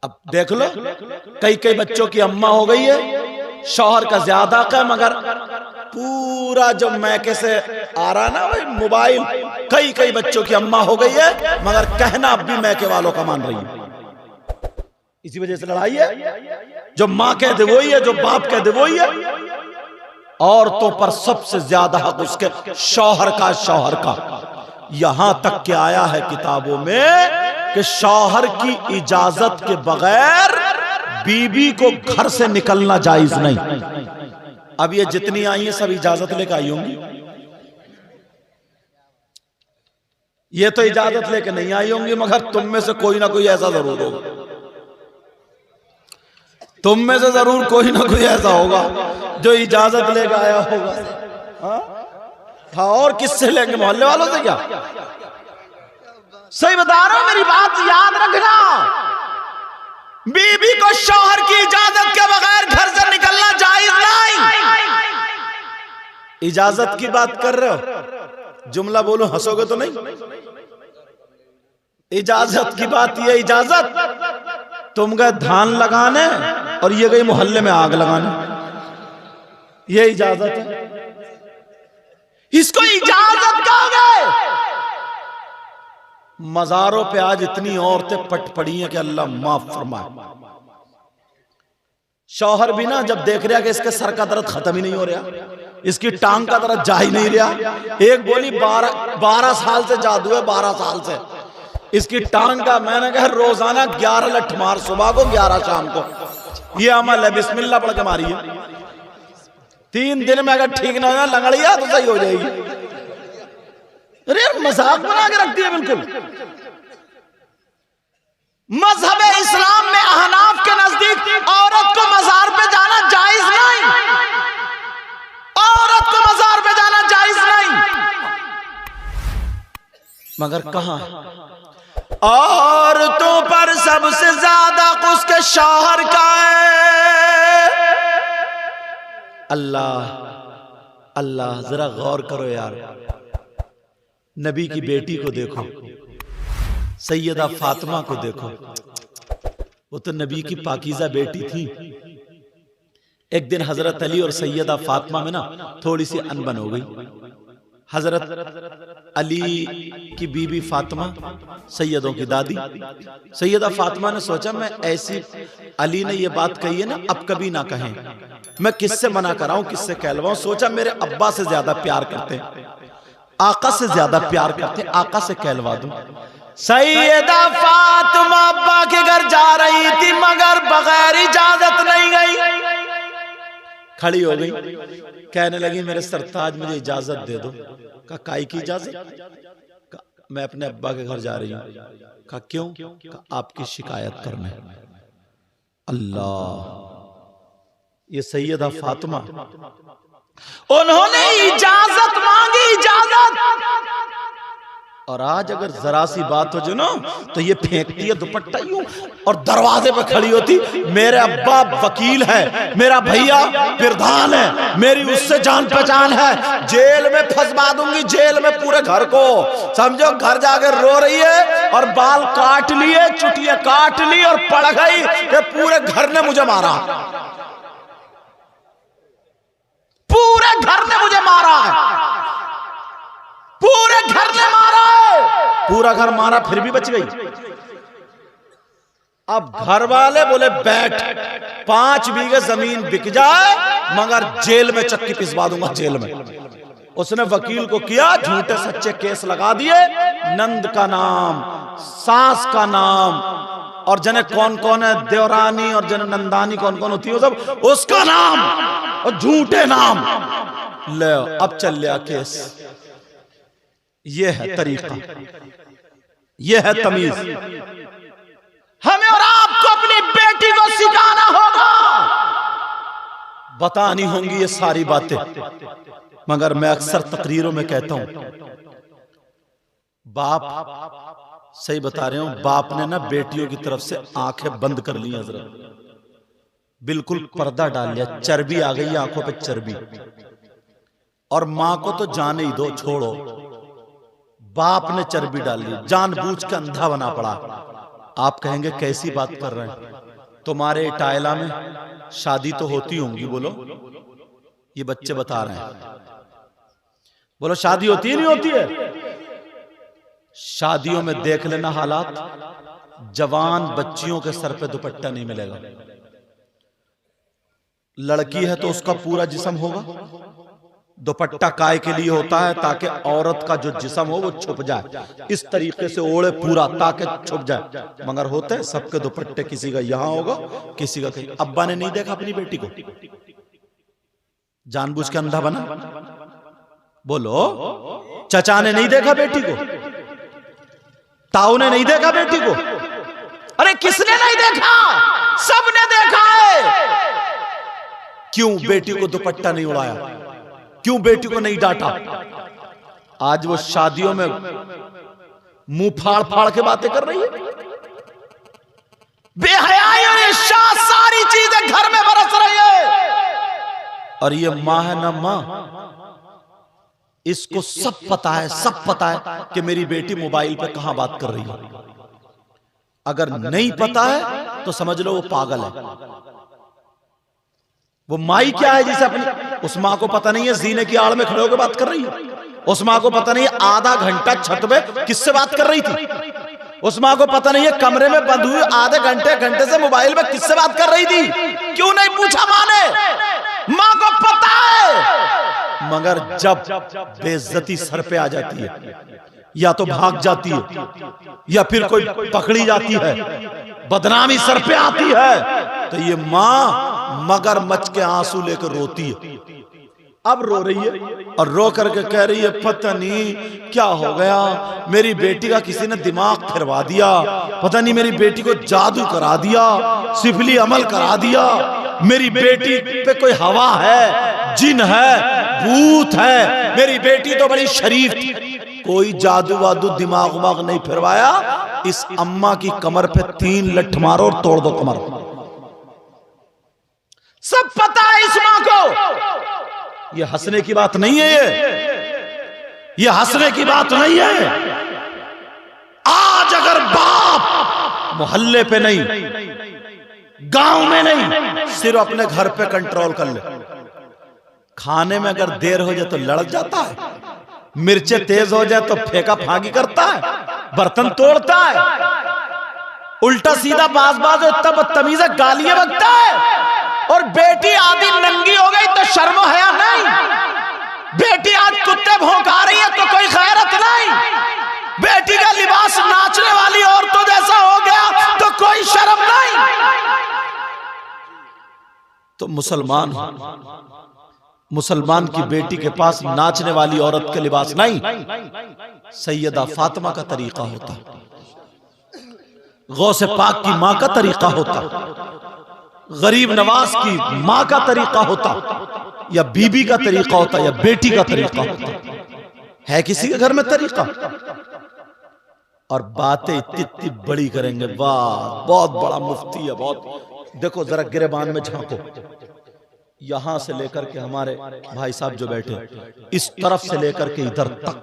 अब देख लो, कई कई बच्चों की अम्मा हो गई है, शौहर का ज्यादा का, मगर पूरा जो मैके से आ रहा ना भाई मोबाइल, कई कई बच्चों की अम्मा हो गई है, मगर कहना अब भी मैके वालों का मान रही है। इसी वजह से लड़ाई है। जो माँ कह दे वही है, जो बाप कह दे वही है। औरतों पर सबसे ज्यादा हक उसके शौहर का। यहां तक के आया है किताबों में कि शौहर की इजाजत के बगैर बीबी को घर से निकलना जायज नहीं। अब ये जितनी आई हैं सब इजाजत लेकर आई होंगी, ये तो इजाजत लेकर नहीं आई होंगी, मगर तुम में से कोई ना कोई ऐसा जरूर होगा, तुम में से जरूर कोई ना कोई ऐसा होगा जो इजाजत लेकर आया होगा। हाँ, और किससे लेंगे? मोहल्ले वालों से क्या? सही बता रहा हूं, मेरी बात याद रखना। बीबी को शौहर की इजाजत के बगैर घर से निकलना जायज नहीं। इजाजत की बात कर रहे हो, जुमला बोलो, हंसोगे तो नहीं। इजाजत की बात, ये इजाजत तुम गए धान लगाने और ये गई मोहल्ले में आग लगाने, ये इजाजत है? इसको इजाजत कहोगे? मजारों पे आज इतनी औरतें पट पड़ी हैं कि अल्लाह माफ फरमाए। शौहर भी ना जब देख रहा कि इसके सर का दर्द खत्म ही नहीं हो रहा, इसकी टांग का दर्द जा ही नहीं रहा। एक बोली 12 साल से जादू है, 12 साल से इसकी टांग का। मैंने कहा रोजाना 11 लठ मार, सुबह को 11 शाम को, ये अमल है, बिस्मिल्लाह पढ़ के मारिए। 3 दिन में अगर ठीक ना हो लंगड़िया तो सही हो जाएगी। अरे मजाक बना के रखती है बिल्कुल। मजहब इस्लाम में अहनाफ के नजदीक औरत को मजार पे जाना जायज नहीं, औरत को मजार पे जाना जायज नहीं। मगर कहां औरतों पर सबसे ज्यादा उसके शौहर का है। अल्लाह अल्लाह, जरा गौर करो यार। नबी की बेटी को देखो, सैयदा फातिमा को देखो, वो तो नबी की पाकीज़ा बेटी थी। एक दिन हजरत अली और सैयदा फातिमा में ना थोड़ी सी अनबन हो गई। हजरत अली की बीबी फातिमा, सैयदों की दादी, सैयदा फातिमा ने सोचा मैं ऐसी, अली ने ये बात कही है ना, अब कभी ना कहें, मैं किससे मना कराऊं, किससे कहलवाऊं। सोचा मेरे अब्बा से ज्यादा प्यार करते, आका से ज्यादा प्यार करते, आका से कहलवा दूं। सैयदा फातिमा अब्बा के घर जा रही थी, मगर बगैर इजाजत नहीं गई। खड़ी हो गई, कहने लगी मेरे सरताज मुझे इजाजत दे दो। कहा काई की इजाजत? मैं अपने अब्बा के घर जा रही हूं। कहा क्यों? कहा आपकी शिकायत करने। अल्लाह, ये सैयदा फातिमा, उन्होंने इजाजत मांगी, इजाजत। और आज अगर जरा सी बात हो जो ना तो ये फेंकती है दुपट्टा यूं और दरवाजे पे खड़ी होती, मेरे अब्बा वकील है, मेरा भैया प्रधान है, मेरी उससे जान पहचान है, जेल में फंसवा दूंगी, जेल में पूरे घर को। समझो घर जाकर रो रही है और बाल काट लिए, चुटिया काट ली और पड़ गई कि पूरे घर ने मुझे मारा, पूरे घर ने मुझे मारा है, पूरे घर ने मारा है। पूरा घर मारा फिर भी बच गई। अब घर वाले बोले बैठ, 5 बीघे जमीन बिक जाए मगर जेल में चक्की पिसवा दूंगा, जेल में। उसने वकील को किया, झूठे सच्चे केस लगा दिए, नंद का नाम, सास का नाम, और जने कौन कौन है, देवरानी और जने नंदानी कौन कौन होती है सब, उसका नाम और झूठे नाम ले। अब चल लिया केस। ये है तरीका, ये है तमीज। हमें और आपको अपनी बेटी को सिखाना होगा, बतानी होंगी ये सारी बातें। मगर मैं अक्सर तकरीरों में कहता हूं, बाप, सही बता रहे हूं, बाप ने ना बेटियों की तरफ से आंखें बंद कर ली हजरत, बिल्कुल पर्दा डाल लिया, चर्बी आ गई आंखों पे, चर्बी। और मां को तो जाने ही दो, छोड़ो, बाप ने चर्बी डाल ली, जानबूझ के अंधा बना पड़ा। आप कहेंगे कैसी बात कर रहे हैं? तुम्हारे टायला में शादी तो होती होंगी, बोलो। ये बच्चे बता रहे हैं, बोलो शादी होती है नहीं होती है? शादियों में देख लेना हालात, जवान बच्चियों के सर पे दुपट्टा नहीं मिलेगा। लड़की है तो उसका पूरा जिस्म होगा, दुपट्टा काय के लिए होता है ताकि औरत का जो जिस्म हो वो छुप जाए, इस तरीके से ओढ़े पूरा ताकि छुप जाए। मगर होते हैं सबके दुपट्टे, किसी का यहां होगा किसी का कहीं। अब्बा ने नहीं देखा अपनी बेटी को, जानबूझ के अंधा बना, बोलो। चचा ने नहीं देखा बेटी को, ताऊ ने नहीं देखा बेटी को, अरे किसने नहीं देखा? सबने देखा है। क्यों बेटी को दुपट्टा नहीं उड़ाया? क्यों बेटी को नहीं डांटा? आज वो शादियों में मुंह फाड़ फाड़ के बातें कर रही है। बेहयाई और इर्षा सारी चीजें घर में बरस रही है। और ये माँ है ना माँ, इसको सब पता है, सब पता है कि मेरी बेटी मोबाइल पे कहां बात कर रही है। अगर नहीं पता है तो समझ लो वो पागल है। वो माई क्या है जिसे अपनी, उस माँ को पता नहीं है जीने की आड़ में खड़े होकर बात कर रही है। उस माँ को पता नहीं है आधा घंटा छत में किससे बात कर रही थी। उस माँ को पता नहीं है कमरे में बंद हुई आधे घंटे से मोबाइल में किससे बात कर रही थी। क्यों नहीं पूछा माँ ने? माँ को पता है। मगर जब बेइज्जती सर पे आ जाती है, या तो भाग जाती है या फिर कोई पकड़ी जाती है, बदनामी सर पे आती है, तो ये माँ मगरमच्छ के आंसू लेकर रोती है। अब रो रही है और रो करके कह रही है पता नहीं क्या हो गया, मेरी बेटी का किसी ने दिमाग फिरवा दिया, पता नहीं मेरी बेटी को जादू करा दिया, सिफली अमल करा दिया, मेरी बेटी पे कोई हवा है, जिन है, भूत है, मेरी बेटी तो बड़ी शरीफ थी। कोई जादू वादू दिमाग उमाग नहीं फिरवाया। इस अम्मा की कमर पे 3 लठ मारो और तोड़ दो कमर। सब पता है इस मां को। ये हंसने की बात नहीं है, ये हंसने की बात नहीं है। आज अगर बाप मोहल्ले पे नहीं, गांव में नहीं, सिर्फ अपने घर पे कंट्रोल कर ले। खाने में अगर देर हो जाए तो लड़ जाता है, मिर्चें तेज हो जाए तो फेंका फांकी करता है, बर्तन तोड़ता है, उल्टा सीधा बाज इतना बदतमीज गालियां बकता है। और बेटी आधी नंगी हो गई तो शर्म हया नहीं। बेटी आज कुत्ते भौंका रही है तो कोई खैरत नहीं। बेटी का लिबास नाचने वाली औरतों जैसा हो गया तो कोई शर्म नहीं। तो मुसलमान की बेटी के पास नाचने वाली औरत के लिबास नहीं, सैयदा फातिमा का तरीका होता, गौसे पाक की मां का तरीका होता, गरीब नवाज की मां का तरीका होता, या बीबी का तरीका होता, या बेटी का तरीका होता। है किसी के घर में तरीका? और बातें इतनी बड़ी करेंगे, वाह बहुत बड़ा मुफ्ती है, बहुत। देखो जरा गिरेबान में झांको, यहां से लेकर के हमारे भाई साहब जो बैठे, इस तरफ से लेकर के इधर तक